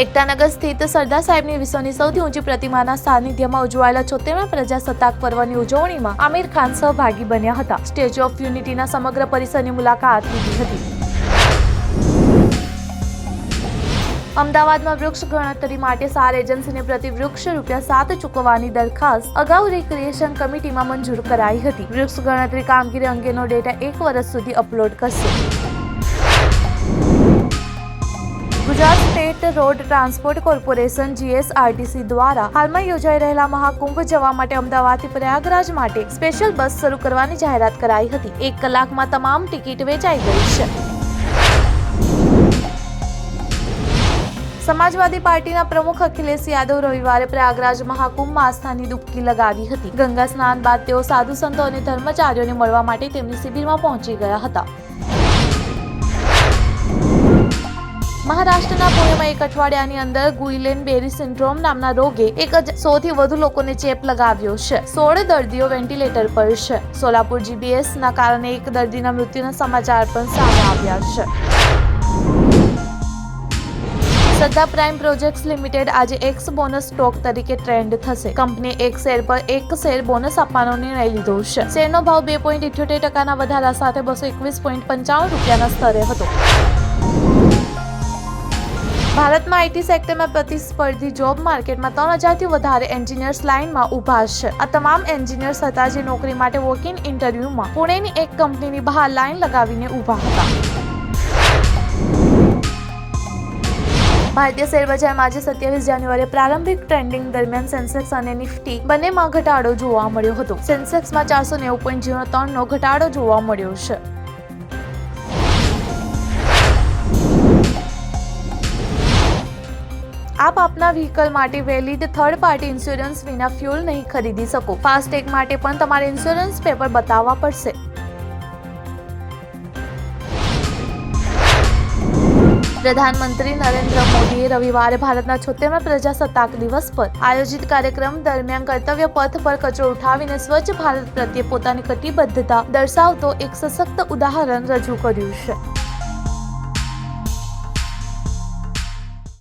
એકતાનગર સ્થિત સરદાર સાહેબની વિશ્વની સૌથી ઊંચી પ્રતિમાના સાનિધ્યમાં ઉજવાયેલા 76મા પ્રજાસત્તાક પર્વની ઉજવણીમાં આમિર ખાન સહભાગી બન્યા હતા. સ્ટેચ્યુ ઓફ યુનિટીના સમગ્ર પરિસરની મુલાકાત લીધી હતી. અમદાવાદમાં વૃક્ષ ગણતરી માટે સાર એજન્સીને પ્રતિ વૃક્ષ ₹7 ચૂકવવાની દરખાસ્ત અગાઉ રિક્રિએશન કમિટીમાં મંજૂર કરાઈ હતી. વૃક્ષ ગણતરી કામગીરી અંગેનો ડેટા 1 વર્ષ સુધી અપલોડ કરશે. Gujarat state road transport corporation GSRTC દ્વારા હાલમાં યોજાઈ રહેલા મહાકુંભ જવા માટે અમદાવાદથી પ્રયાગરાજ માટે સ્પેશિયલ બસ શરૂ કરવાની જાહેરાત કરાઈ હતી. 1 કલાકમાં તમામ ટિકિટ વેચાઈ ગઈ છે. સમાજવાદી પાર્ટીના પ્રમુખ અખિલેશ યાદવ રવિવારે પ્રયાગરાજ મહાકુંભમાં આસ્થાની ડૂબકી લગાવી હતી. ગંગા સ્નાન બાદ તેઓ સાધુ સંતો અને ધર્મચાર્યોને મળવા માટે તેમની શિબિરમાં પહોંચી ગયા હતા. મહારાષ્ટ્રના પુણેમાં 1 અઠવાડિયાની અંદર ગુઇલેન બેરી સિન્ડ્રોમ નામના રોગે 100 થી વધુ લોકોને ચેપ લગાવ્યો છે. 16 દર્દીઓ વેન્ટિલેટર પર છે. સોલાપુર GBSના કારણે 1 દર્દીના મૃત્યુના સમાચાર પણ સામે આવ્યા છે. શ્રદ્ધા પ્રાઇમ પ્રોજેક્ટ્સ લિમિટેડ આજે એક્સ બોનસ સ્ટોક તરીકે ટ્રેન્ડ થશે. કંપનીએ 1 શેર પર 1 શેર બોનસ આપવાનો નિર્ણય લીધો છે. શેરનો ભાવ 2.78% વધારા સાથે ₹221.95 સ્તરે હતો. ભારતમાં આઈટી સેક્ટરમાં પ્રતિસ્પર્ધી જોબ માર્કેટમાં 3000 થી વધારે એન્જિનિયર્સ લાઇનમાં ઊભા છે. આ તમામ એન્જિનિયર્સ હતા જે નોકરી માટે વોક ઇન ઇન્ટરવ્યુમાં પુણેની એક કંપનીની બહાર લાઇન લગાવીને ઊભા હતા. ભારતીય શેરબજારમાં આજે 27 જાન્યુઆરીએ પ્રારંભિક ટ્રેડિંગ દરમિયાન સેન્સેક્સ અને નિફ્ટી બંનેમાં ઘટાડો જોવા મળ્યો હતો. સેન્સેક્સમાં 490.03 નો ઘટાડો જોવા મળ્યો છે. આપ આપના વ્હીકલ માટે વેલિડ થર્ડ પાર્ટી ઇન્સ્યોરન્સ વિના ફ્યુલ નહીં ખરીદી શકો. ફાસ્ટેગ માટે પણ તમારે ઇન્સ્યોરન્સ પેપર બતાવવા પડશે. પ્રધાનમંત્રી નરેન્દ્ર મોદીએ રવિવારે ભારતના 76મા પ્રજાસત્તાક દિવસ પર આયોજિત કાર્યક્રમ દરમિયાન કર્તવ્ય પથ પર કચરો ઉઠાવીને સ્વચ્છ ભારત પ્રત્યે પોતાની કટિબદ્ધતા દર્શાવતો એક સશક્ત ઉદાહરણ રજૂ કર્યું છે.